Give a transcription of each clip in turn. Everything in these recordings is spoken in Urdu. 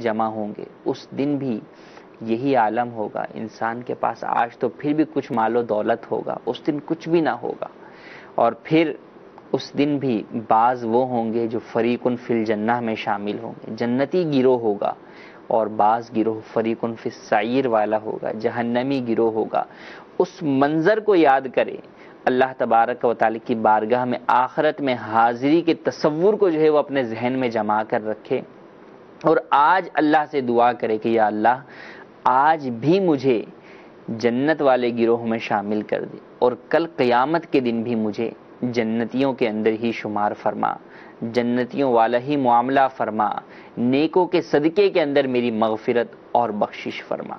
جمع ہوں گے، اس دن بھی یہی عالم ہوگا، انسان کے پاس آج تو پھر بھی کچھ مال و دولت ہوگا، اس دن کچھ بھی نہ ہوگا، اور پھر اس دن بھی بعض وہ ہوں گے جو فریق فی الجنہ میں شامل ہوں گے، جنتی گروہ ہوگا، اور بعض گروہ فریق فی السعیر والا ہوگا، جہنمی گروہ ہوگا۔ اس منظر کو یاد کرے، اللہ تبارک و تعالی کی بارگاہ میں آخرت میں حاضری کے تصور کو جو ہے وہ اپنے ذہن میں جما کر رکھے، اور آج اللہ سے دعا کرے کہ یا اللہ آج بھی مجھے جنت والے گروہ میں شامل کر دے، اور کل قیامت کے دن بھی مجھے جنتیوں کے اندر ہی شمار فرما، جنتیوں والا ہی معاملہ فرما، نیکوں کے صدقے کے اندر میری مغفرت اور بخشش فرما۔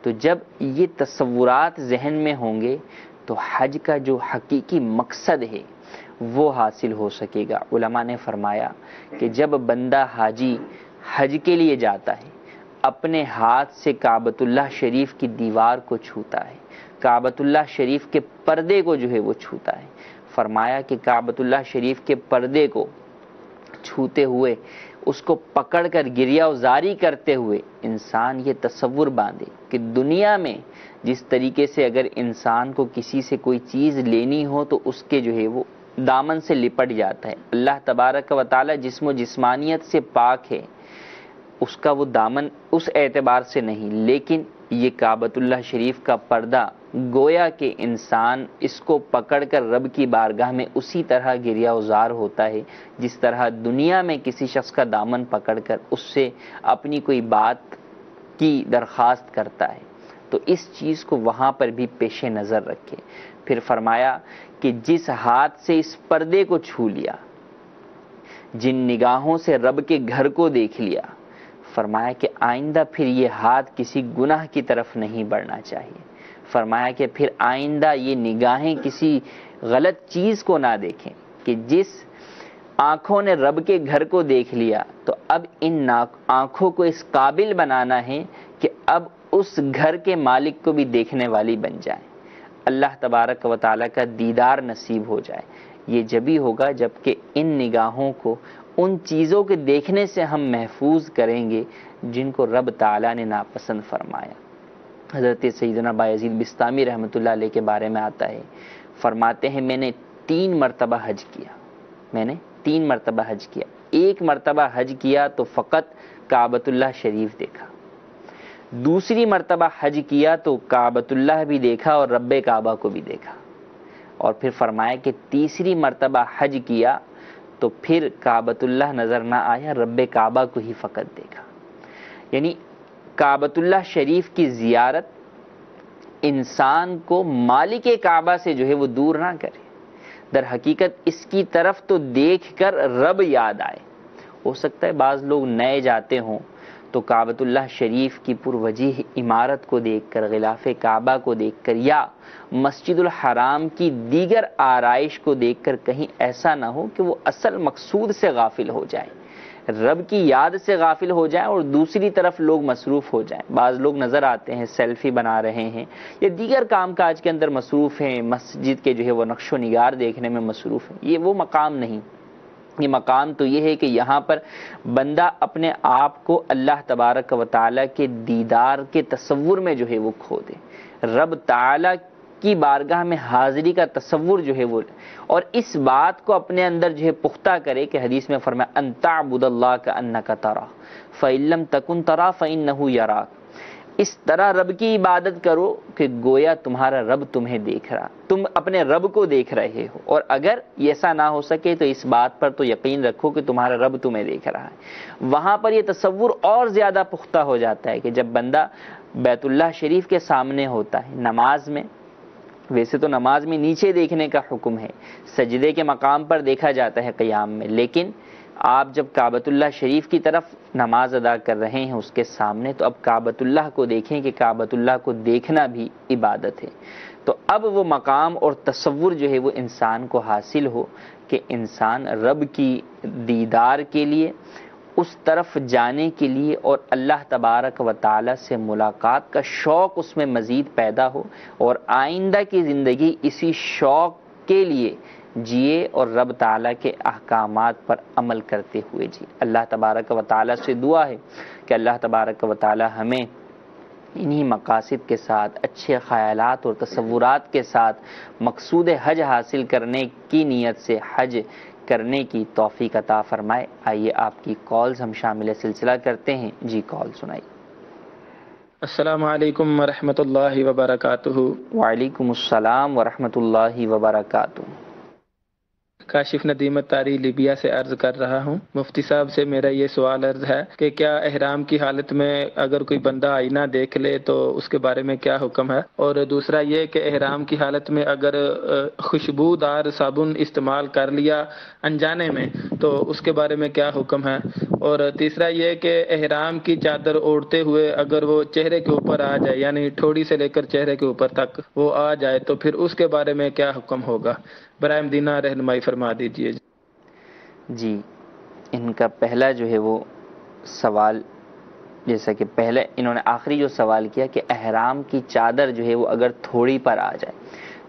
تو جب یہ تصورات ذہن میں ہوں گے تو حج کا جو حقیقی مقصد ہے وہ حاصل ہو سکے گا۔ علماء نے فرمایا کہ جب بندہ حاجی حج کے لیے جاتا ہے، اپنے ہاتھ سے کعبۃ اللہ شریف کی دیوار کو چھوتا ہے، کعبۃ اللہ شریف کے پردے کو جو ہے وہ چھوتا ہے، فرمایا کہ کعبۃ اللہ شریف کے پردے کو چھوتے ہوئے، اس کو پکڑ کر گریہ وزاری کرتے ہوئے انسان یہ تصور باندھے کہ دنیا میں جس طریقے سے اگر انسان کو کسی سے کوئی چیز لینی ہو تو اس کے جو ہے وہ دامن سے لپٹ جاتا ہے، اللہ تبارک و تعالی جسم و جسمانیت سے پاک ہے، اس کا وہ دامن اس اعتبار سے نہیں، لیکن یہ کعبۃ اللہ شریف کا پردہ گویا کہ انسان اس کو پکڑ کر رب کی بارگاہ میں اسی طرح گریہ وزار ہوتا ہے جس طرح دنیا میں کسی شخص کا دامن پکڑ کر اس سے اپنی کوئی بات کی درخواست کرتا ہے۔ تو اس چیز کو وہاں پر بھی پیش نظر رکھے۔ پھر فرمایا کہ جس ہاتھ سے اس پردے کو چھو لیا، جن نگاہوں سے رب کے گھر کو دیکھ لیا، فرمایا کہ آئندہ پھر یہ ہاتھ کسی گناہ کی طرف نہیں بڑھنا چاہیے، فرمایا کہ پھر آئندہ یہ نگاہیں کسی غلط چیز کو نہ دیکھیں، کہ جس آنکھوں نے رب کے گھر کو دیکھ لیا تو اب ان آنکھوں کو اس قابل بنانا ہے کہ اب اس گھر کے مالک کو بھی دیکھنے والی بن جائے، اللہ تبارک و تعالیٰ کا دیدار نصیب ہو جائے۔ یہ جبھی ہوگا جب کہ ان نگاہوں کو ان چیزوں کے دیکھنے سے ہم محفوظ کریں گے جن کو رب تعالیٰ نے ناپسند فرمایا۔ حضرت سیدنا بایزید بسطامی رحمۃ اللہ علیہ کے بارے میں آتا ہے، فرماتے ہیں میں نے 3 مرتبہ حج کیا، میں نے 3 مرتبہ حج کیا، ایک مرتبہ حج کیا تو فقط کعبۃ اللہ شریف دیکھا، دوسری مرتبہ حج کیا تو کعبۃ اللہ بھی دیکھا اور رب کعبہ کو بھی دیکھا، اور پھر فرمایا کہ تیسری مرتبہ حج کیا تو پھر کعبۃ اللہ نظر نہ آیا، رب کعبہ کو ہی فقط دیکھا۔ یعنی کعبۃ اللہ شریف کی زیارت انسان کو مالک کعبہ سے جو ہے وہ دور نہ کرے، در حقیقت اس کی طرف تو دیکھ کر رب یاد آئے۔ ہو سکتا ہے بعض لوگ نئے جاتے ہوں تو کعبۃ اللہ شریف کی پروجیح عمارت کو دیکھ کر، غلاف کعبہ کو دیکھ کر، یا مسجد الحرام کی دیگر آرائش کو دیکھ کر کہیں ایسا نہ ہو کہ وہ اصل مقصود سے غافل ہو جائے، رب کی یاد سے غافل ہو جائیں اور دوسری طرف لوگ مصروف ہو جائیں۔ بعض لوگ نظر آتے ہیں سیلفی بنا رہے ہیں یا دیگر کام کاج کے اندر مصروف ہیں، مسجد کے جو ہے وہ نقش و نگار دیکھنے میں مصروف ہیں، یہ وہ مقام نہیں۔ یہ مقام تو یہ ہے کہ یہاں پر بندہ اپنے آپ کو اللہ تبارک و تعالیٰ کے دیدار کے تصور میں جو ہے وہ کھو دے، رب تعالیٰ کی بارگاہ میں حاضری کا تصور جو ہے وہ، اور اس بات کو اپنے اندر جو ہے پختہ کرے کہ حدیث میں فرمایا ان تعبد اللہ کأنک تراہ فإن لم تکن تراہ فإنہ یراک، اس طرح رب کی عبادت کرو کہ گویا تمہارا رب تمہیں دیکھ رہا، تم اپنے رب کو دیکھ رہے ہو، اور اگر ایسا نہ ہو سکے تو اس بات پر تو یقین رکھو کہ تمہارا رب تمہیں دیکھ رہا ہے۔ وہاں پر یہ تصور اور زیادہ پختہ ہو جاتا ہے کہ جب بندہ بیت اللہ شریف کے سامنے ہوتا ہے نماز میں، ویسے تو نماز میں نیچے دیکھنے کا حکم ہے، سجدے کے مقام پر دیکھا جاتا ہے قیام میں، لیکن آپ جب کعبۃ اللہ شریف کی طرف نماز ادا کر رہے ہیں اس کے سامنے، تو اب کعبۃ اللہ کو دیکھیں کہ کعبۃ اللہ کو دیکھنا بھی عبادت ہے۔ تو اب وہ مقام اور تصور جو ہے وہ انسان کو حاصل ہو کہ انسان رب کی دیدار کے لیے، اس طرف جانے کے لیے اور اللہ تبارک و تعالی سے ملاقات کا شوق اس میں مزید پیدا ہو، اور آئندہ کی زندگی اسی شوق کے لیے جیے اور رب تعالیٰ کے احکامات پر عمل کرتے ہوئے جی۔ اللہ تبارک و تعالیٰ سے دعا ہے کہ اللہ تبارک و تعالیٰ ہمیں انہی مقاصد کے ساتھ، اچھے خیالات اور تصورات کے ساتھ مقصود حج حاصل کرنے کی نیت سے حج کرنے کی توفیق عطا فرمائے۔ آئیے آپ کی کالز ہم شامل سلسلہ کرتے ہیں جی، کال سنائیے۔ السلام علیکم ورحمۃ اللہ وبرکاتہ۔ وعلیکم السلام ورحمۃ اللہ وبرکاتہ۔ کاشف ندیم طاری لیبیا سے عرض کر رہا ہوں۔ مفتی صاحب سے میرا یہ سوال عرض ہے کہ کیا احرام کی حالت میں اگر کوئی بندہ آئینہ دیکھ لے تو اس کے بارے میں کیا حکم ہے؟ اور دوسرا یہ کہ احرام کی حالت میں اگر خوشبودار صابن استعمال کر لیا انجانے میں تو اس کے بارے میں کیا حکم ہے؟ اور تیسرا یہ کہ احرام کی چادر اوڑھتے ہوئے اگر وہ چہرے کے اوپر آ جائے، یعنی ٹھوڑی سے لے کر چہرے کے اوپر تک وہ آ جائے، تو پھر اس کے بارے میں کیا حکم ہوگا؟ برائے مدینہ رہنمائی فرما دیجیے۔ جی، ان کا پہلا جو ہے وہ سوال، جیسا کہ پہلے انہوں نے آخری جو سوال کیا کہ احرام کی چادر جو ہے وہ اگر تھوڑی پر آ جائے،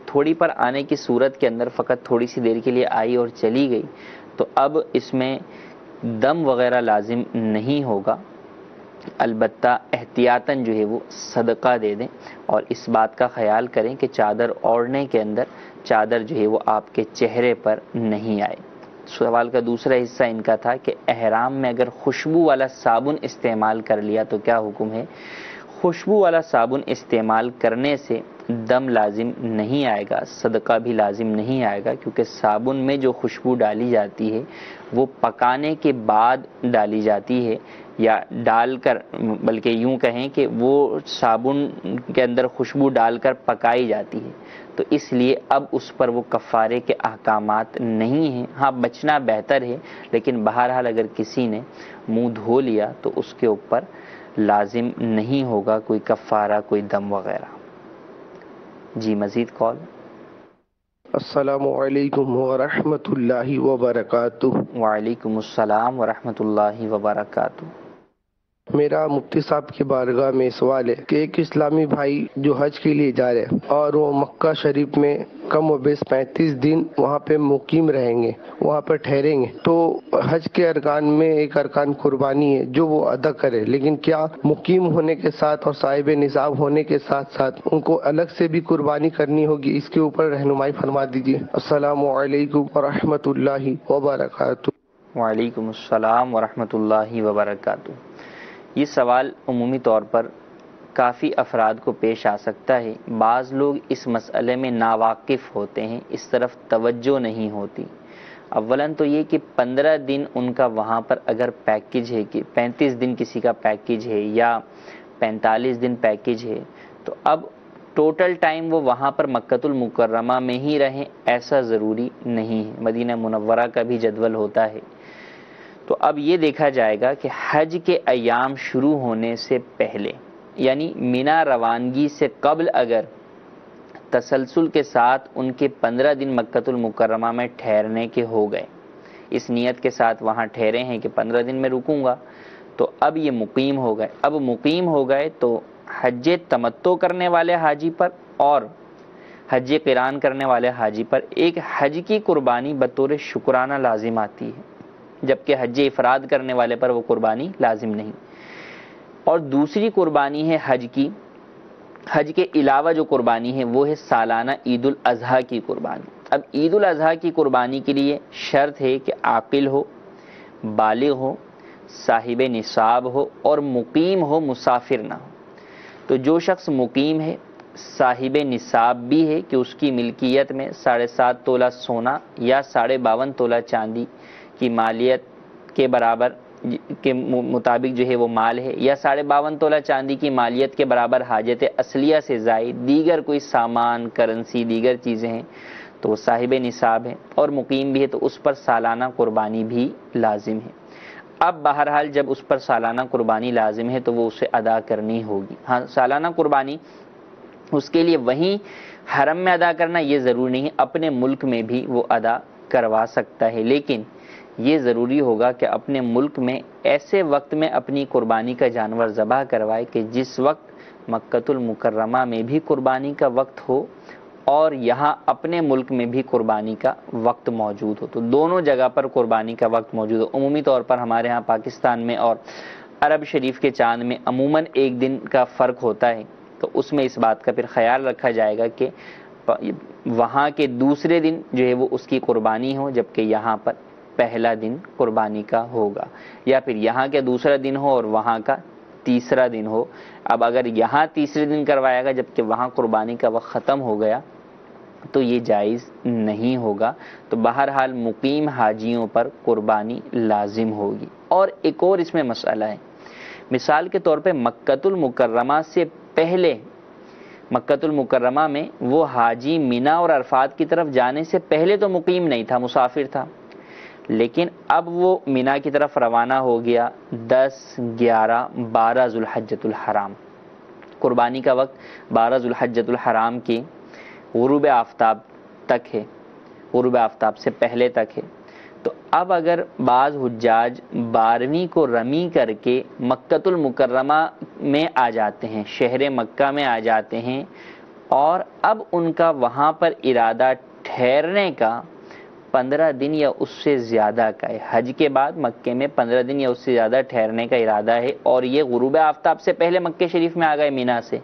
تھوڑی پر آنے کی صورت کے اندر فقط تھوڑی سی دیر کے لیے آئی اور چلی گئی، تو اب اس میں دم وغیرہ لازم نہیں ہوگا، البتہ احتیاطاً جو ہے وہ صدقہ دے دیں، اور اس بات کا خیال کریں کہ چادر اوڑھنے کے اندر چادر جو ہے وہ آپ کے چہرے پر نہیں آئے۔ سوال کا دوسرا حصہ ان کا تھا کہ احرام میں اگر خوشبو والا صابن استعمال کر لیا تو کیا حکم ہے؟ خوشبو والا صابن استعمال کرنے سے دم لازم نہیں آئے گا، صدقہ بھی لازم نہیں آئے گا، کیونکہ صابن میں جو خوشبو ڈالی جاتی ہے وہ پکانے کے بعد ڈالی جاتی ہے، یا ڈال کر، بلکہ یوں کہیں کہ وہ صابن کے اندر خوشبو ڈال کر پکائی جاتی ہے، تو اس لیے اب اس پر وہ کفارے کے احکامات نہیں ہیں۔ ہاں بچنا بہتر ہے، لیکن بہرحال اگر کسی نے منہ دھو لیا تو اس کے اوپر لازم نہیں ہوگا کوئی کفارہ، کوئی دم وغیرہ۔ جی مزید کال۔ السلام علیکم ورحمۃ اللہ وبرکاتہ۔ وعلیکم السلام ورحمۃ اللہ وبرکاتہ۔ میرا مفتی صاحب کی بارگاہ میں سوال ہے کہ ایک اسلامی بھائی جو حج کے لیے جا رہے ہیں اور وہ مکہ شریف میں کم و بیش 35 دن وہاں پہ مقیم رہیں گے، وہاں پر ٹھہریں گے، تو حج کے ارکان میں ایک ارکان قربانی ہے جو وہ ادا کرے، لیکن کیا مقیم ہونے کے ساتھ اور صاحب نصاب ہونے کے ساتھ ساتھ ان کو الگ سے بھی قربانی کرنی ہوگی؟ اس کے اوپر رہنمائی فرما دیجیے۔ السلام علیکم ورحمۃ اللہ وبرکاتہ۔ وعلیکم السلام ورحمۃ اللہ وبرکاتہ۔ یہ سوال عمومی طور پر کافی افراد کو پیش آ سکتا ہے۔ بعض لوگ اس مسئلے میں ناواقف ہوتے ہیں، اس طرف توجہ نہیں ہوتی۔ اولاً تو یہ کہ 15 دن ان کا وہاں پر اگر پیکج ہے کہ 35 دن کسی کا پیکج ہے یا 45 دن پیکج ہے، تو اب ٹوٹل ٹائم وہ وہاں پر مکۃ المکرمہ میں ہی رہیں ایسا ضروری نہیں ہے، مدینہ منورہ کا بھی جدول ہوتا ہے۔ تو اب یہ دیکھا جائے گا کہ حج کے ایام شروع ہونے سے پہلے، یعنی مینا روانگی سے قبل اگر تسلسل کے ساتھ ان کے 15 دن مکۃ المکرمہ میں ٹھہرنے کے ہو گئے، اس نیت کے ساتھ وہاں ٹھہرے ہیں کہ 15 دن میں رکوں گا، تو اب یہ مقیم ہو گئے۔ اب مقیم ہو گئے تو حج تمتع کرنے والے حاجی پر اور حج قران کرنے والے حاجی پر ایک حج کی قربانی بطور شکرانہ لازم آتی ہے، جبکہ حج افراد کرنے والے پر وہ قربانی لازم نہیں۔ اور دوسری قربانی ہے حج کی، حج کے علاوہ جو قربانی ہے وہ ہے سالانہ عید الاضحیٰ کی قربانی۔ اب عید الاضحیٰ کی قربانی کے لیے شرط ہے کہ عاقل ہو، بالغ ہو، صاحب نصاب ہو اور مقیم ہو، مسافر نہ ہو۔ تو جو شخص مقیم ہے، صاحب نصاب بھی ہے کہ اس کی ملکیت میں 7.5 تولہ سونا یا 52.5 تولہ چاندی کی مالیت کے برابر کے مطابق جو ہے وہ مال ہے، یا 52.5 تولہ چاندی کی مالیت کے برابر حاجت اصلیہ سے زائد دیگر کوئی سامان، کرنسی، دیگر چیزیں ہیں تو وہ صاحب نصاب ہے اور مقیم بھی ہے، تو اس پر سالانہ قربانی بھی لازم ہے۔ اب بہرحال جب اس پر سالانہ قربانی لازم ہے تو وہ اسے ادا کرنی ہوگی۔ ہاں سالانہ قربانی اس کے لیے وہیں حرم میں ادا کرنا یہ ضروری نہیں ہے، اپنے ملک میں بھی وہ ادا کروا سکتا ہے، لیکن یہ ضروری ہوگا کہ اپنے ملک میں ایسے وقت میں اپنی قربانی کا جانور ذبح کروائے کہ جس وقت مکۃ المکرمہ میں بھی قربانی کا وقت ہو اور یہاں اپنے ملک میں بھی قربانی کا وقت موجود ہو، تو دونوں جگہ پر قربانی کا وقت موجود ہو۔ عمومی طور پر ہمارے ہاں پاکستان میں اور عرب شریف کے چاند میں عموماً ایک دن کا فرق ہوتا ہے، تو اس میں اس بات کا پھر خیال رکھا جائے گا کہ وہاں کے دوسرے دن جو ہے وہ اس کی قربانی ہو، جبکہ یہاں پر پہلا دن قربانی کا ہوگا، یا پھر یہاں کے دوسرا دن ہو اور وہاں کا تیسرا دن ہو۔ اب اگر یہاں تیسرے دن کروایا گا جبکہ وہاں قربانی کا وقت ختم ہو گیا تو یہ جائز نہیں ہوگا۔ تو بہرحال مقیم حاجیوں پر قربانی لازم ہوگی۔ اور ایک اور اس میں مسئلہ ہے، مثال کے طور پہ مکۃ المکرمہ سے پہلے، مکۃ المکرمہ میں وہ حاجی مینا اور عرفات کی طرف جانے سے پہلے تو مقیم نہیں تھا، مسافر تھا، لیکن اب وہ مینا کی طرف روانہ ہو گیا 10، 11، 12 ذوالحجۃ الحرام۔ قربانی کا وقت 12 ذوالحجۃ الحرام کی غروب آفتاب تک ہے، غروب آفتاب سے پہلے تک ہے۔ تو اب اگر بعض حجاج 12ویں کو رمی کر کے مکۃ المکرمہ میں آ جاتے ہیں، شہر مکہ میں آ جاتے ہیں، اور اب ان کا وہاں پر ارادہ ٹھہرنے کا 15 دن یا اس سے زیادہ کا ہے، حج کے بعد مکے میں 15 دن یا اس سے زیادہ ٹھہرنے کا ارادہ ہے، اور یہ غروب آفتاب سے پہلے مکہ شریف میں آ گئے مینا سے،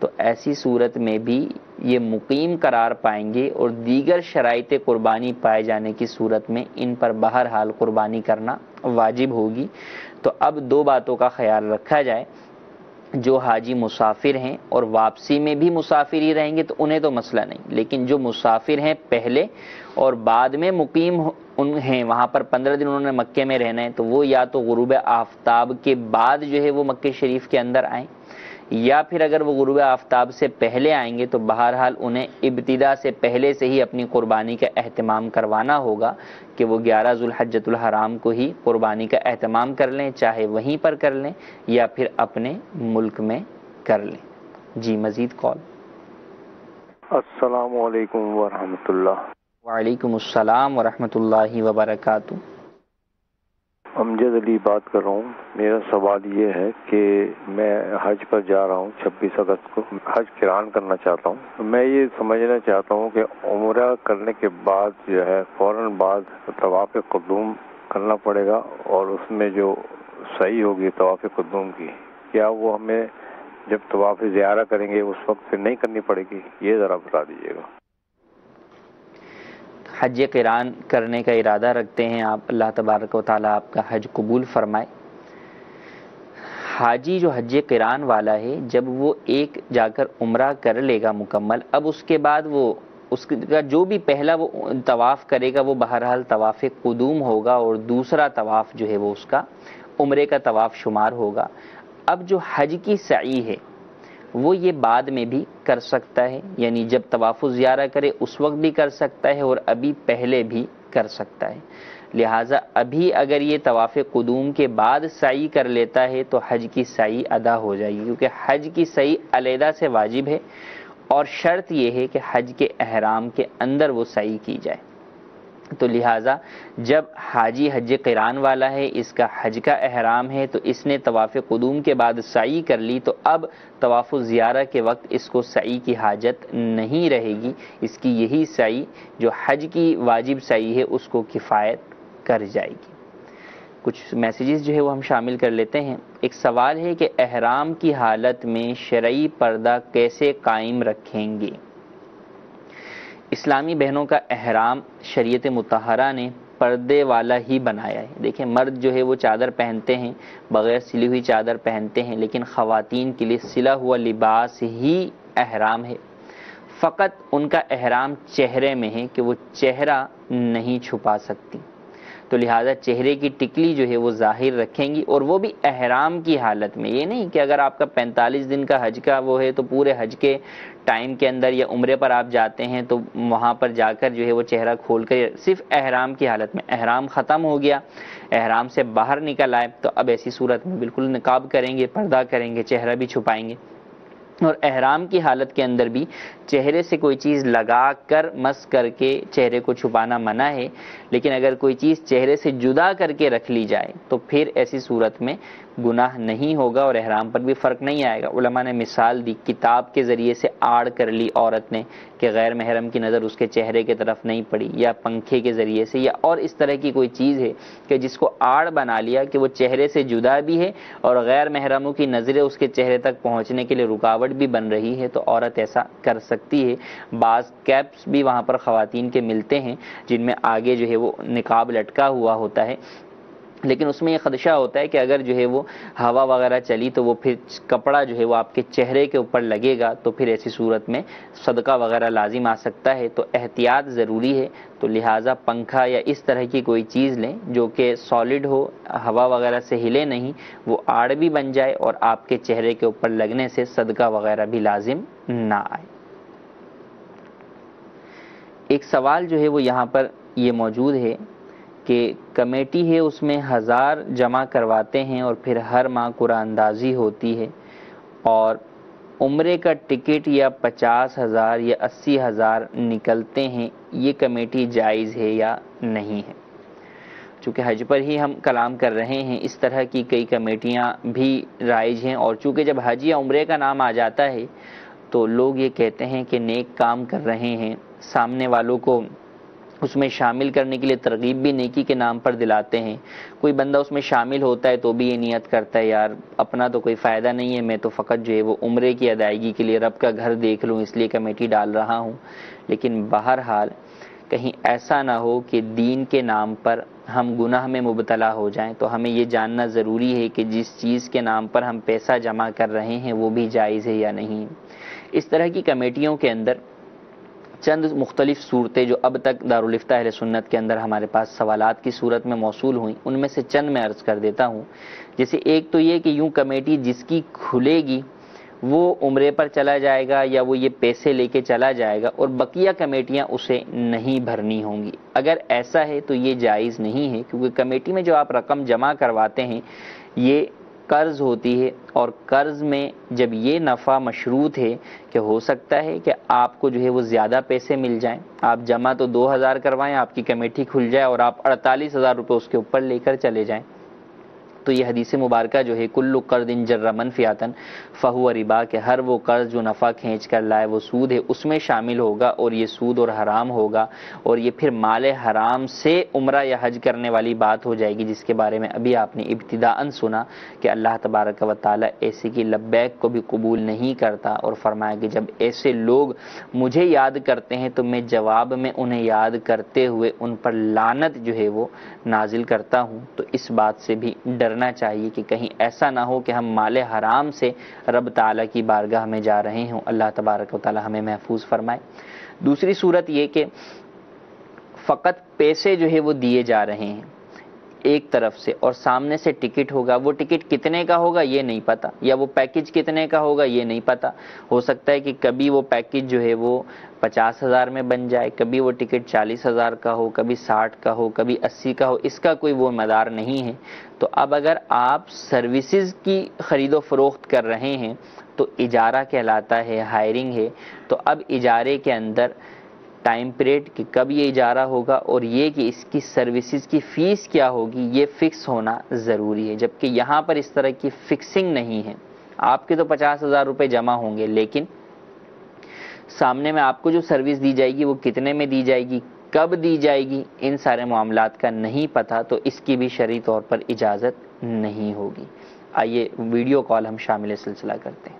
تو ایسی صورت میں بھی یہ مقیم قرار پائیں گے، اور دیگر شرائط قربانی پائے جانے کی صورت میں ان پر بہرحال قربانی کرنا واجب ہوگی۔ تو اب دو باتوں کا خیال رکھا جائے، جو حاجی مسافر ہیں اور واپسی میں بھی مسافر ہی رہیں گے تو انہیں تو مسئلہ نہیں، لیکن جو مسافر ہیں پہلے اور بعد میں مقیم ہیں، وہاں پر 15 دن انہوں نے مکے میں رہنا ہے، تو وہ یا تو غروب آفتاب کے بعد جو ہے وہ مکہ شریف کے اندر آئیں، یا پھر اگر وہ غروب آفتاب سے پہلے آئیں گے تو بہرحال انہیں ابتدا سے پہلے سے ہی اپنی قربانی کا اہتمام کروانا ہوگا کہ وہ 11 ذوالحجۃ الحرام کو ہی قربانی کا اہتمام کر لیں، چاہے وہیں پر کر لیں یا پھر اپنے ملک میں کر لیں۔ جی مزید کال۔ السلام علیکم ورحمۃ اللہ۔ وعلیکم السلام ورحمۃ اللہ وبرکاتہ۔ امجد علی بات کر رہا ہوں۔ میرا سوال یہ ہے کہ میں حج پر جا رہا ہوں 26 اگست کو، حج قران کرنا چاہتا ہوں۔ میں یہ سمجھنا چاہتا ہوں کہ عمرہ کرنے کے بعد جو ہے فوراً بعد طواف قدوم کرنا پڑے گا، اور اس میں جو صحیح ہوگی طواف قدوم کی، کیا وہ ہمیں جب طواف زیارہ کریں گے اس وقت پھر نہیں کرنی پڑے گی؟ یہ ذرا بتا دیجیے گا۔ حج قران کرنے کا ارادہ رکھتے ہیں آپ، اللہ تبارک و تعالیٰ آپ کا حج قبول فرمائے۔ حاجی جو حج قران والا ہے، جب وہ ایک جا کر عمرہ کر لے گا مکمل، اب اس کے بعد وہ اس کا جو بھی پہلا وہ طواف کرے گا وہ بہرحال طواف قدوم ہوگا، اور دوسرا طواف جو ہے وہ اس کا عمرے کا طواف شمار ہوگا۔ اب جو حج کی سعی ہے وہ یہ بعد میں بھی کر سکتا ہے، یعنی جب طواف زیارہ کرے اس وقت بھی کر سکتا ہے، اور ابھی پہلے بھی کر سکتا ہے۔ لہٰذا ابھی اگر یہ طواف قدوم کے بعد سعی کر لیتا ہے تو حج کی سعی ادا ہو جائے گی، کیونکہ حج کی سعی علیحدہ سے واجب ہے، اور شرط یہ ہے کہ حج کے احرام کے اندر وہ سعی کی جائے۔ تو لہٰذا جب حاجی حج قران والا ہے، اس کا حج کا احرام ہے، تو اس نے طواف قدوم کے بعد سعی کر لی، تو اب طواف زیارہ کے وقت اس کو سعی کی حاجت نہیں رہے گی، اس کی یہی سعی جو حج کی واجب سعی ہے اس کو کفایت کر جائے گی۔ کچھ میسیجز جو ہے وہ ہم شامل کر لیتے ہیں۔ ایک سوال ہے کہ احرام کی حالت میں شرعی پردہ کیسے قائم رکھیں گے؟ اسلامی بہنوں کا احرام شریعت مطہرہ نے پردے والا ہی بنایا ہے۔ دیکھیں مرد جو ہے وہ چادر پہنتے ہیں، بغیر سلی ہوئی چادر پہنتے ہیں، لیکن خواتین کے لیے سلا ہوا لباس ہی احرام ہے۔ فقط ان کا احرام چہرے میں ہے کہ وہ چہرہ نہیں چھپا سکتی، تو لہٰذا چہرے کی ٹکلی جو ہے وہ ظاہر رکھیں گی، اور وہ بھی احرام کی حالت میں۔ یہ نہیں کہ اگر آپ کا 45 دن کا حج کا وہ ہے تو پورے حج کے ٹائم کے اندر یا عمرے پر آپ جاتے ہیں تو وہاں پر جا کر جو ہے وہ چہرہ کھول کر، صرف احرام کی حالت میں۔ احرام ختم ہو گیا، احرام سے باہر نکل آئے تو اب ایسی صورت میں بالکل نقاب کریں گے، پردہ کریں گے، چہرہ بھی چھپائیں گے۔ اور احرام کی حالت کے اندر بھی چہرے سے کوئی چیز لگا کر مس کر کے چہرے کو چھپانا منع ہے، لیکن اگر کوئی چیز چہرے سے جدا کر کے رکھ لی جائے تو پھر ایسی صورت میں گناہ نہیں ہوگا اور احرام پر بھی فرق نہیں آئے گا۔ علماء نے مثال دی، کتاب کے ذریعے سے آڑ کر لی عورت نے کہ غیر محرم کی نظر اس کے چہرے کی طرف نہیں پڑی، یا پنکھے کے ذریعے سے، یا اور اس طرح کی کوئی چیز ہے کہ جس کو آڑ بنا لیا کہ وہ چہرے سے جدا بھی ہے اور غیر محرموں کی نظریں اس کے چہرے تک پہنچنے کے لیے رکاوٹ بھی بن رہی ہے، تو عورت ایسا کر سکتی ہے۔ بعض کیپس بھی وہاں پر خواتین کے ملتے ہیں جن میں آگے جو ہے وہ نقاب لٹکا ہوا ہوتا ہے، لیکن اس میں یہ خدشہ ہوتا ہے کہ اگر جو ہے وہ ہوا وغیرہ چلی تو وہ پھر کپڑا جو ہے وہ آپ کے چہرے کے اوپر لگے گا، تو پھر ایسی صورت میں صدقہ وغیرہ لازم آ سکتا ہے، تو احتیاط ضروری ہے۔ تو لہٰذا پنکھا یا اس طرح کی کوئی چیز لیں جو کہ سالڈ ہو، ہوا وغیرہ سے ہلے نہیں، وہ آڑ بھی بن جائے اور آپ کے چہرے کے اوپر لگنے سے صدقہ وغیرہ بھی لازم نہ آئے۔ ایک سوال جو ہے وہ یہاں پر یہ موجود ہے کہ کمیٹی ہے اس میں 1000 جمع کرواتے ہیں اور پھر ہر ماہ قرآن اندازی ہوتی ہے، اور عمرے کا ٹکٹ یا 50,000 یا 80,000 نکلتے ہیں، یہ کمیٹی جائز ہے یا نہیں ہے؟ چونکہ حج پر ہی ہم کلام کر رہے ہیں، اس طرح کی کئی کمیٹیاں بھی رائج ہیں، اور چونکہ جب حج یا عمرے کا نام آ جاتا ہے تو لوگ یہ کہتے ہیں کہ نیک کام کر رہے ہیں، سامنے والوں کو اس میں شامل کرنے کے لیے ترغیب بھی نیکی کے نام پر دلاتے ہیں۔ کوئی بندہ اس میں شامل ہوتا ہے تو بھی یہ نیت کرتا ہے یار اپنا تو کوئی فائدہ نہیں ہے، میں تو فقط جو ہے وہ عمرے کی ادائیگی کے لیے رب کا گھر دیکھ لوں اس لیے کمیٹی ڈال رہا ہوں۔ لیکن بہرحال کہیں ایسا نہ ہو کہ دین کے نام پر ہم گناہ میں مبتلا ہو جائیں، تو ہمیں یہ جاننا ضروری ہے کہ جس چیز کے نام پر ہم پیسہ جمع کر رہے ہیں وہ بھی جائز ہے یا نہیں۔ اس طرح کی کمیٹیوں کے اندر چند مختلف صورتیں جو اب تک دارالفتہ اہل سنت کے اندر ہمارے پاس سوالات کی صورت میں موصول ہوئیں، ان میں سے چند میں عرض کر دیتا ہوں۔ جیسے ایک تو یہ کہ یوں کمیٹی جس کی کھلے گی وہ عمرے پر چلا جائے گا یا وہ یہ پیسے لے کے چلا جائے گا اور بقیہ کمیٹیاں اسے نہیں بھرنی ہوں گی۔ اگر ایسا ہے تو یہ جائز نہیں ہے، کیونکہ کمیٹی میں جو آپ رقم جمع کرواتے ہیں یہ قرض ہوتی ہے، اور قرض میں جب یہ نفع مشروط ہے کہ ہو سکتا ہے کہ آپ کو جو ہے وہ زیادہ پیسے مل جائیں، آپ جمع تو 2000 کروائیں، آپ کی کمیٹی کھل جائے اور آپ 48,000 روپے اس کے اوپر لے کر چلے جائیں، تو یہ حدیث مبارکہ جو ہے کل قرض جر منفیاتن فہو ربا، کہ ہر وہ قرض جو نفع کھینچ کر لائے وہ سود ہے، اس میں شامل ہوگا اور یہ سود اور حرام ہوگا، اور یہ پھر مال حرام سے عمرہ یا حج کرنے والی بات ہو جائے گی، جس کے بارے میں ابھی آپ نے ابتداءً سنا کہ اللہ تبارک و تعالی ایسے کی لبیک کو بھی قبول نہیں کرتا، اور فرمایا کہ جب ایسے لوگ مجھے یاد کرتے ہیں تو میں جواب میں انہیں یاد کرتے ہوئے ان پر لعنت جو ہے وہ نازل کرتا ہوں۔ تو اس بات سے بھی ڈرنا چاہیے کہ کہیں ایسا نہ ہو کہ ہم مال حرام سے رب تعالیٰ کی بارگاہ میں جا رہے ہوں، اللہ تبارک و تعالیٰ ہمیں محفوظ فرمائے۔ دوسری صورت یہ کہ فقط پیسے جو ہے وہ دیے جا رہے ہیں ایک طرف سے، اور سامنے سے ٹکٹ ہوگا، وہ ٹکٹ کتنے کا ہوگا یہ نہیں پتا، یا وہ پیکج کتنے کا ہوگا یہ نہیں پتا، ہو سکتا ہے کہ کبھی وہ پیکج جو ہے وہ 50,000 میں بن جائے، کبھی وہ ٹکٹ 40,000 کا ہو، کبھی 60 کا ہو، کبھی 80 کا ہو، اس کا کوئی وہ مدار نہیں ہے۔ تو اب اگر آپ سروسز کی خرید و فروخت کر رہے ہیں تو اجارہ کہلاتا ہے، ہائرنگ ہے، تو اب اجارے کے اندر ٹائم پیریڈ کہ کب یہ اجارہ ہوگا اور یہ کہ اس کی سروسز کی فیس کیا ہوگی یہ فکس ہونا ضروری ہے، جبکہ یہاں پر اس طرح کی فکسنگ نہیں ہے۔ آپ کے تو 50,000 روپے جمع ہوں گے، لیکن سامنے میں آپ کو جو سروس دی جائے گی وہ کتنے میں دی جائے گی، کب دی جائے گی، ان سارے معاملات کا نہیں پتہ، تو اس کی بھی شرعی طور پر اجازت نہیں ہوگی۔ آئیے ویڈیو کال ہم شامل سلسلہ کرتے ہیں۔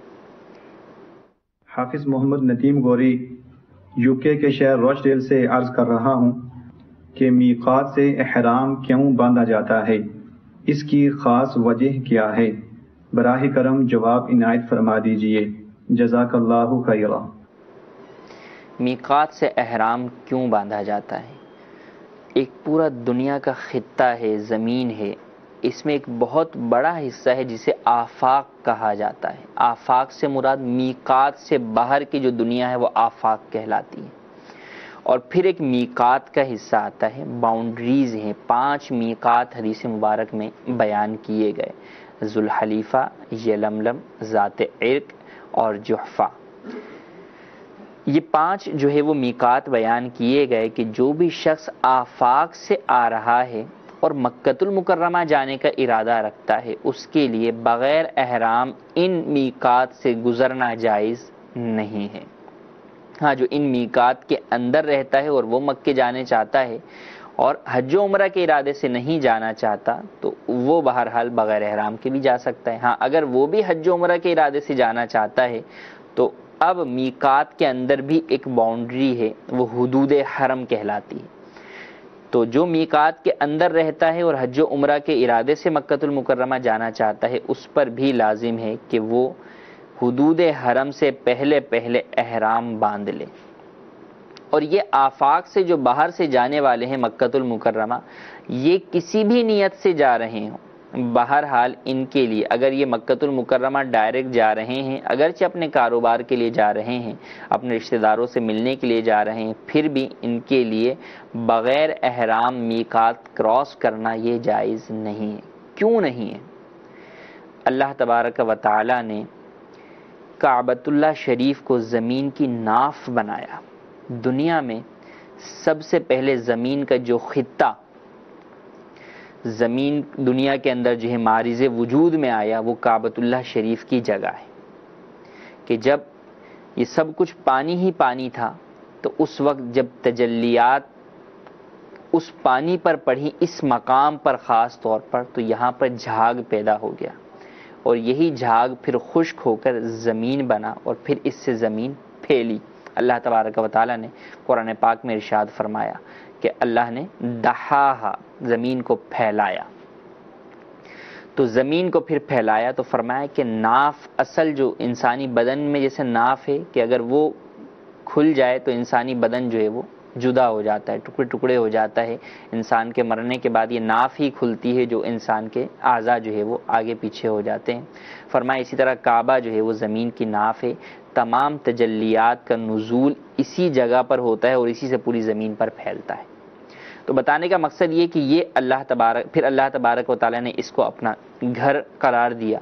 حافظ محمد ندیم گوری یو کے شہر روچ ڈیل سے عرض کر رہا ہوں کہ میقات سے احرام کیوں باندھا جاتا ہے، اس کی خاص وجہ کیا ہے؟ براہ کرم جواب عنایت فرما دیجئے، جزاک اللہ خیرا۔ میقات سے احرام کیوں باندھا جاتا ہے؟ ایک پورا دنیا کا خطہ ہے، زمین ہے، اس میں ایک بہت بڑا حصہ ہے جسے آفاق کہا جاتا ہے۔ آفاق سے مراد میقات سے باہر کی جو دنیا ہے وہ آفاق کہلاتی ہے، اور پھر ایک میقات کا حصہ آتا ہے، باؤنڈریز ہیں، 5 میقات حدیث مبارک میں بیان کیے گئے، ذوالحلیفہ، یلملم، ذات عرق اور جحفہ۔ یہ 5 جو ہے وہ میقات بیان کیے گئے کہ جو بھی شخص آفاق سے آ رہا ہے اور مکۃ المکرمہ جانے کا ارادہ رکھتا ہے اس کے لیے بغیر احرام ان میقات سے گزرنا جائز نہیں ہے۔ ہاں، جو ان میقات کے اندر رہتا ہے اور وہ مکے جانے چاہتا ہے اور حج و عمرہ کے ارادے سے نہیں جانا چاہتا تو وہ بہرحال بغیر احرام کے بھی جا سکتا ہے۔ ہاں، اگر وہ بھی حج و عمرہ کے ارادے سے جانا چاہتا ہے تو اب میقات کے اندر بھی ایک باؤنڈری ہے، وہ حدود حرم کہلاتی ہے۔ تو جو میقات کے اندر رہتا ہے اور حج و عمرہ کے ارادے سے مکۃ المکرمہ جانا چاہتا ہے اس پر بھی لازم ہے کہ وہ حدود حرم سے پہلے احرام باندھ لے۔ اور یہ آفاق سے جو باہر سے جانے والے ہیں مکۃ المکرمہ، یہ کسی بھی نیت سے جا رہے ہوں، بہرحال ان کے لیے اگر یہ مکۃ المکرمہ ڈائریکٹ جا رہے ہیں، اگرچہ اپنے کاروبار کے لیے جا رہے ہیں، اپنے رشتہ داروں سے ملنے کے لیے جا رہے ہیں، پھر بھی ان کے لیے بغیر احرام میقات کراس کرنا یہ جائز نہیں ہے۔ کیوں نہیں ہے؟ اللہ تبارک و تعالی نے کعبۃ اللہ شریف کو زمین کی ناف بنایا۔ دنیا میں سب سے پہلے زمین کا جو خطہ زمین دنیا کے اندر جو ہے معرض وجود میں آیا وہ کعبۃ اللہ شریف کی جگہ ہے، کہ جب یہ سب کچھ پانی ہی پانی تھا تو اس وقت جب تجلیات اس پانی پر پڑھی اس مقام پر خاص طور پر تو یہاں پر جھاگ پیدا ہو گیا اور یہی جھاگ پھر خشک ہو کر زمین بنا اور پھر اس سے زمین پھیلی۔ اللہ تبارک و تعالیٰ نے قرآن پاک میں ارشاد فرمایا کہ اللہ نے دحاہا زمین کو پھیلایا، تو زمین کو پھر پھیلایا تو فرمایا کہ ناف اصل جو انسانی بدن میں جیسے ناف ہے کہ اگر وہ کھل جائے تو انسانی بدن جو ہے وہ جدا ہو جاتا ہے، ٹکڑے ٹکڑے ہو جاتا ہے، انسان کے مرنے کے بعد یہ ناف ہی کھلتی ہے جو انسان کے اعضاء جو ہے وہ آگے پیچھے ہو جاتے ہیں۔ فرمایا اسی طرح کعبہ جو ہے وہ زمین کی ناف ہے، تمام تجلیات کا نزول اسی جگہ پر ہوتا ہے اور اسی سے پوری زمین پر پھیلتا ہے۔ تو بتانے کا مقصد یہ کہ یہ اللہ تبارک و تعالیٰ نے اس کو اپنا گھر قرار دیا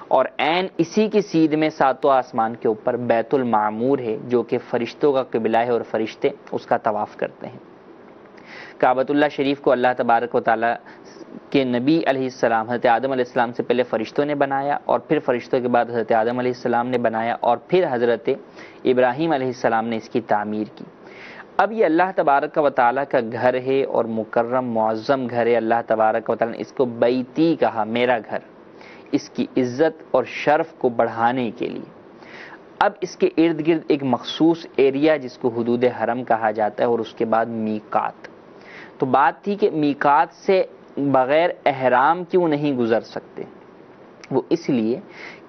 اور عین اسی کی سیدھ میں ساتوں آسمان کے اوپر بیت المعمور ہے جو کہ فرشتوں کا قبلہ ہے اور فرشتے اس کا طواف کرتے ہیں۔ کعبۃ اللہ شریف کو اللہ تبارک و تعالیٰ کے نبی علیہ السلام حضرت آدم علیہ السلام سے پہلے فرشتوں نے بنایا اور پھر فرشتوں کے بعد حضرت آدم علیہ السلام نے بنایا اور پھر حضرت ابراہیم علیہ السلام نے اس کی تعمیر کی۔ اب یہ اللہ تبارک و تعالیٰ کا گھر ہے اور مکرم معظم گھر ہے۔ اللہ تبارک و تعالیٰ نے اس کو بیتی کہا، میرا گھر، اس کی عزت اور شرف کو بڑھانے کے لیے۔ اب اس کے ارد گرد ایک مخصوص ایریا جس کو حدود حرم کہا جاتا ہے اور اس کے بعد میقات۔ تو بات تھی کہ میقات سے بغیر احرام کیوں نہیں گزر سکتے؟ وہ اس لیے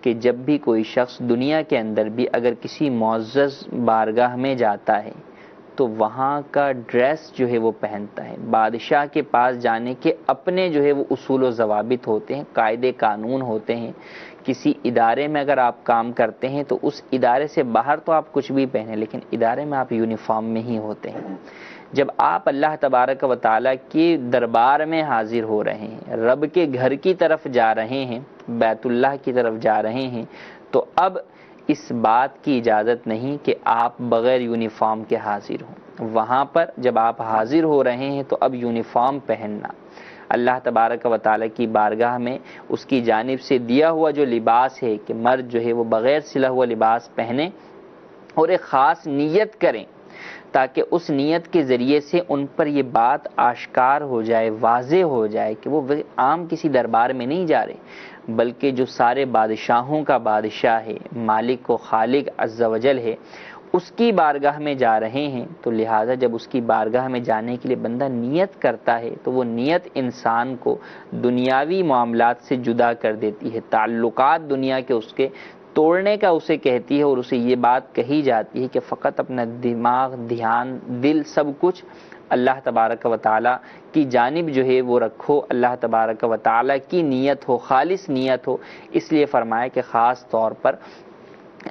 کہ جب بھی کوئی شخص دنیا کے اندر بھی اگر کسی معزز بارگاہ میں جاتا ہے تو وہاں کا ڈریس جو ہے وہ پہنتا ہے۔ بادشاہ کے پاس جانے کے اپنے جو ہے وہ اصول و ضوابط ہوتے ہیں، قاعدے قانون ہوتے ہیں۔ کسی ادارے میں اگر آپ کام کرتے ہیں تو اس ادارے سے باہر تو آپ کچھ بھی پہنیں لیکن ادارے میں آپ یونیفارم میں ہی ہوتے ہیں۔ جب آپ اللہ تبارک و تعالیٰ کے دربار میں حاضر ہو رہے ہیں، رب کے گھر کی طرف جا رہے ہیں، بیت اللہ کی طرف جا رہے ہیں، تو اب اس بات کی اجازت نہیں کہ آپ بغیر یونیفارم کے حاضر ہوں۔ وہاں پر جب آپ حاضر ہو رہے ہیں تو اب یونیفارم پہننا اللہ تبارک و تعالیٰ کی بارگاہ میں اس کی جانب سے دیا ہوا جو لباس ہے کہ مرد جو ہے وہ بغیر سلا ہوا لباس پہنے اور ایک خاص نیت کریں تاکہ اس نیت کے ذریعے سے ان پر یہ بات آشکار ہو جائے، واضح ہو جائے کہ وہ عام کسی دربار میں نہیں جا رہے بلکہ جو سارے بادشاہوں کا بادشاہ ہے، مالک و خالق عز و جل ہے، اس کی بارگاہ میں جا رہے ہیں۔ تو لہٰذا جب اس کی بارگاہ میں جانے کے لیے بندہ نیت کرتا ہے تو وہ نیت انسان کو دنیاوی معاملات سے جدا کر دیتی ہے، تعلقات دنیا کے اس کے توڑنے کا اسے کہتی ہے اور اسے یہ بات کہی جاتی ہے کہ فقط اپنا دماغ، دھیان، دل سب کچھ اللہ تبارک و تعالیٰ کی جانب جو ہے وہ رکھو، اللہ تبارک و تعالیٰ کی نیت ہو، خالص نیت ہو۔ اس لیے فرمایا کہ خاص طور پر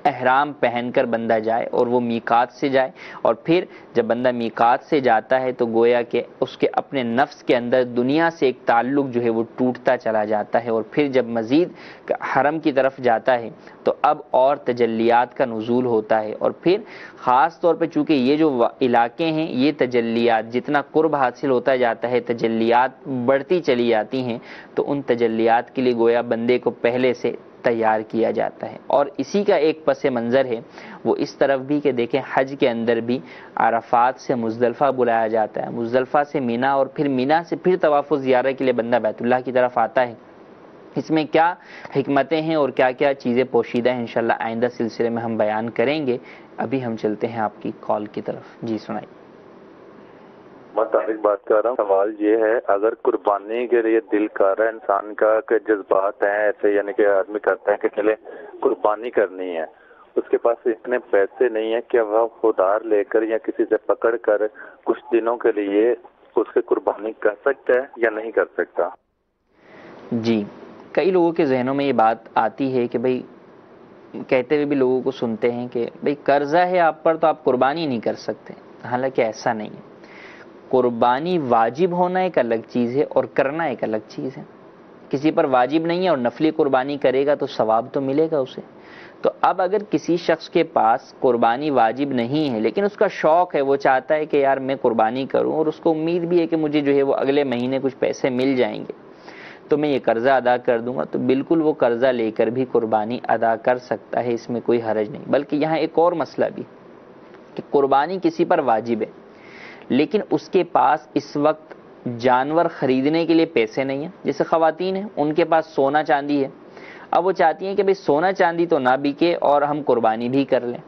احرام پہن کر بندہ جائے اور وہ میقات سے جائے، اور پھر جب بندہ میقات سے جاتا ہے تو گویا کہ اس کے اپنے نفس کے اندر دنیا سے ایک تعلق جو ہے وہ ٹوٹتا چلا جاتا ہے، اور پھر جب مزید حرم کی طرف جاتا ہے تو اب اور تجلیات کا نزول ہوتا ہے، اور پھر خاص طور پہ چونکہ یہ جو علاقے ہیں یہ تجلیات جتنا قرب حاصل ہوتا جاتا ہے تجلیات بڑھتی چلی جاتی ہیں، تو ان تجلیات کے لیے گویا بندے کو پہلے سے تیار کیا جاتا ہے۔ اور اسی کا ایک پس منظر ہے وہ اس طرف بھی کہ دیکھیں حج کے اندر بھی عرفات سے مزدلفہ بلایا جاتا ہے، مزدلفہ سے مینا، اور پھر مینا سے پھر طواف و زیارت کے لیے بندہ بیت اللہ کی طرف آتا ہے۔ اس میں کیا حکمتیں ہیں اور کیا کیا چیزیں پوشیدہ ہیں انشاءاللہ آئندہ سلسلے میں ہم بیان کریں گے۔ ابھی ہم چلتے ہیں آپ کی کال کی طرف۔ جی سنائیے۔ میں طارق بات کر رہا ہوں۔ سوال یہ ہے، اگر قربانی کے لیے دل کر رہا ہے انسان کا کہ جذبات ہیں ایسے، یعنی کہ آدمی کرتا ہے کہ چلے قربانی کرنی ہے، اس کے پاس اتنے پیسے نہیں ہیں کہ وہ ادھار لے کر یا کسی سے پکڑ کر کچھ دنوں کے لیے اس کی قربانی کر سکتا ہے یا نہیں کر سکتا؟ جی، کئی لوگوں کے ذہنوں میں یہ بات آتی ہے کہ بھئی کہتے ہوئے بھی لوگوں کو سنتے ہیں کہ بھئی قرضہ ہے آپ پر تو آپ قربانی نہیں کر سکتے، حالانکہ ایسا نہیں ہے۔ قربانی واجب ہونا ایک الگ چیز ہے اور کرنا ایک الگ چیز ہے۔ کسی پر واجب نہیں ہے اور نفلی قربانی کرے گا تو ثواب تو ملے گا اسے۔ تو اب اگر کسی شخص کے پاس قربانی واجب نہیں ہے لیکن اس کا شوق ہے، وہ چاہتا ہے کہ یار میں قربانی کروں اور اس کو امید بھی ہے کہ مجھے جو ہے وہ اگلے مہینے کچھ پیسے مل جائیں گے تو میں یہ قرضہ ادا کر دوں گا، تو بالکل وہ قرضہ لے کر بھی قربانی ادا کر سکتا ہے، اس میں کوئی حرج نہیں۔ بلکہ یہاں ایک اور مسئلہ بھی کہ قربانی کسی پر واجب ہے لیکن اس کے پاس اس وقت جانور خریدنے کے لیے پیسے نہیں ہیں، جیسے خواتین ہیں ان کے پاس سونا چاندی ہے، اب وہ چاہتی ہیں کہ بھئی سونا چاندی تو نہ بکے اور ہم قربانی بھی کر لیں۔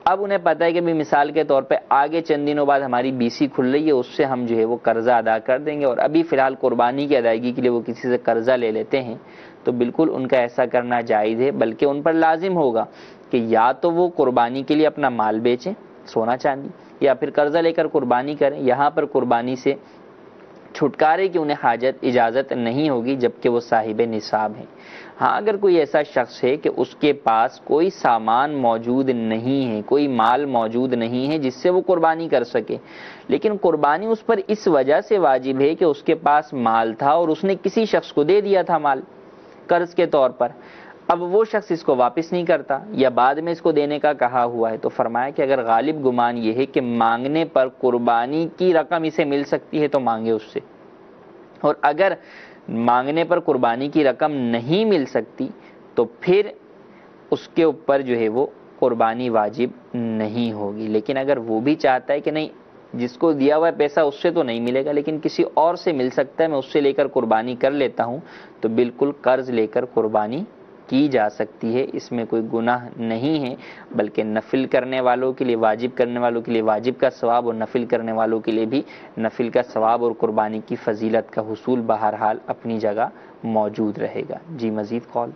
اب انہیں پتہ ہے کہ بھئی مثال کے طور پہ آگے چند دنوں بعد ہماری BC کھل رہی ہے، اس سے ہم جو ہے وہ قرضہ ادا کر دیں گے، اور ابھی فی الحال قربانی کی ادائیگی کے لیے وہ کسی سے قرضہ لے لیتے ہیں، تو بالکل ان کا ایسا کرنا جائز ہے، بلکہ ان پر لازم ہوگا کہ یا تو وہ قربانی کے لیے اپنا مال بیچیں، سونا چاندی، یا پھر قرضہ لے کر قربانی کریں۔ یہاں پر قربانی سے چھٹکارے کی انہیں اجازت نہیں ہوگی جبکہ وہ صاحب نصاب ہیں۔ ہاں اگر کوئی ایسا شخص ہے کہ اس کے پاس کوئی سامان موجود نہیں ہے، کوئی مال موجود نہیں ہے جس سے وہ قربانی کر سکے، لیکن قربانی اس پر اس وجہ سے واجب ہے کہ اس کے پاس مال تھا اور اس نے کسی شخص کو دے دیا تھا مال قرض کے طور پر، اب وہ شخص اس کو واپس نہیں کرتا یا بعد میں اس کو دینے کا کہا ہوا ہے، تو فرمایا کہ اگر غالب گمان یہ ہے کہ مانگنے پر قربانی کی رقم اسے مل سکتی ہے تو مانگے اس سے، اور اگر مانگنے پر قربانی کی رقم نہیں مل سکتی تو پھر اس کے اوپر جو ہے وہ قربانی واجب نہیں ہوگی۔ لیکن اگر وہ بھی چاہتا ہے کہ نہیں جس کو دیا ہوا ہے پیسہ اس سے تو نہیں ملے گا لیکن کسی اور سے مل سکتا ہے، میں اس سے لے کر قربانی کر لیتا ہوں، تو بالکل قرض لے کر قربانی کی جا سکتی ہے، اس میں کوئی گناہ نہیں ہے، بلکہ نفل کرنے والوں کے لیے، واجب کرنے والوں کے لیے واجب کا ثواب اور نفل کرنے والوں کے لیے بھی نفل کا ثواب اور قربانی کی فضیلت کا حصول بہرحال اپنی جگہ موجود رہے گا۔ جی مزید کال۔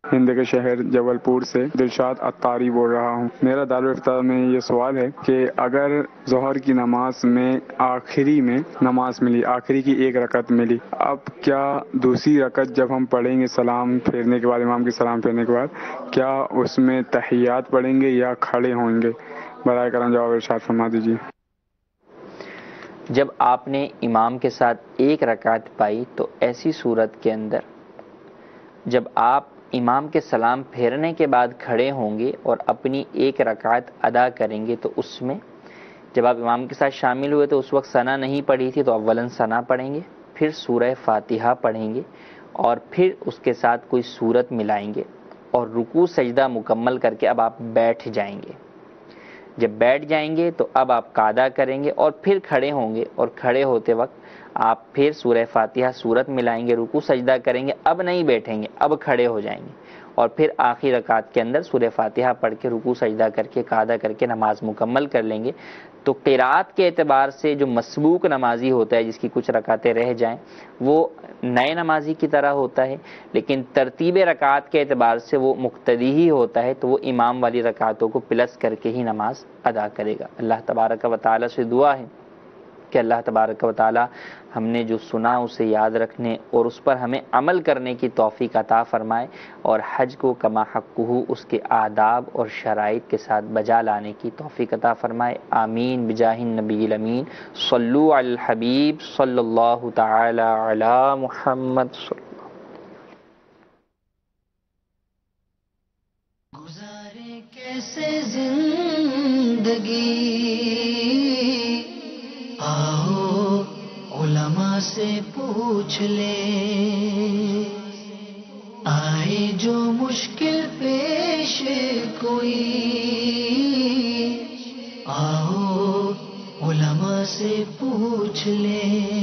ہند کے شہر جبل پور سے دلشاد اتاری بول رہا ہوں۔ میرا دارالفتہ میں یہ سوال ہے کہ اگر ظہر کی نماز میں آخری میں نماز ملی، آخری کی ایک رکعت ملی، اب کیا دوسری رکعت جب ہم پڑھیں گے سلام پھیرنے کے بعد، امام کے سلام پھیرنے کے بعد، کیا اس میں تحیات پڑھیں گے یا کھڑے ہوں گے؟ برائے کرم جواب ارشاد فرما دیجیے۔ جب آپ نے امام کے ساتھ ایک رکعت پائی تو ایسی صورت کے اندر جب آپ امام کے سلام پھیرنے کے بعد کھڑے ہوں گے اور اپنی ایک رکعت ادا کریں گے تو اس میں جب آپ امام کے ساتھ شامل ہوئے تو اس وقت ثنا نہیں پڑھی تھی تو اولاً ثنا پڑھیں گے، پھر سورہ فاتحہ پڑھیں گے اور پھر اس کے ساتھ کوئی سورت ملائیں گے اور رکوع سجدہ مکمل کر کے اب آپ بیٹھ جائیں گے۔ جب بیٹھ جائیں گے تو اب آپ قعدہ کریں گے اور پھر کھڑے ہوں گے، اور کھڑے ہوتے وقت آپ پھر سورہ فاتحہ سورت ملائیں گے، رکوع سجدہ کریں گے، اب نہیں بیٹھیں گے، اب کھڑے ہو جائیں گے، اور پھر آخری رکعت کے اندر سورہ فاتحہ پڑھ کے رکوع سجدہ کر کے قعدہ کر کے نماز مکمل کر لیں گے۔ تو قرات کے اعتبار سے جو مسبوق نمازی ہوتا ہے جس کی کچھ رکعتیں رہ جائیں وہ نئے نمازی کی طرح ہوتا ہے، لیکن ترتیب رکعات کے اعتبار سے وہ مقتدی ہی ہوتا ہے، تو وہ امام والی رکعتوں کو پلس کر کے ہی نماز ادا کرے گا۔ اللہ تبارک و تعالی سے دعا ہے کہ اللہ تبارک و تعالی ہم نے جو سنا اسے یاد رکھنے اور اس پر ہمیں عمل کرنے کی توفیق عطا فرمائے، اور حج کو کما حقہ اس کے آداب اور شرائط کے ساتھ بجا لانے کی توفیق عطا فرمائے۔ آمین بجاہ النبی الامین۔ صلو علی الحبیب صلی اللہ تعالی علی محمد صلی اللہ۔ گزارے کیسے زندگی، آؤ علماء سے پوچھ لے، آئے جو مشکل پیش کوئی، آؤ علماء سے پوچھ لے۔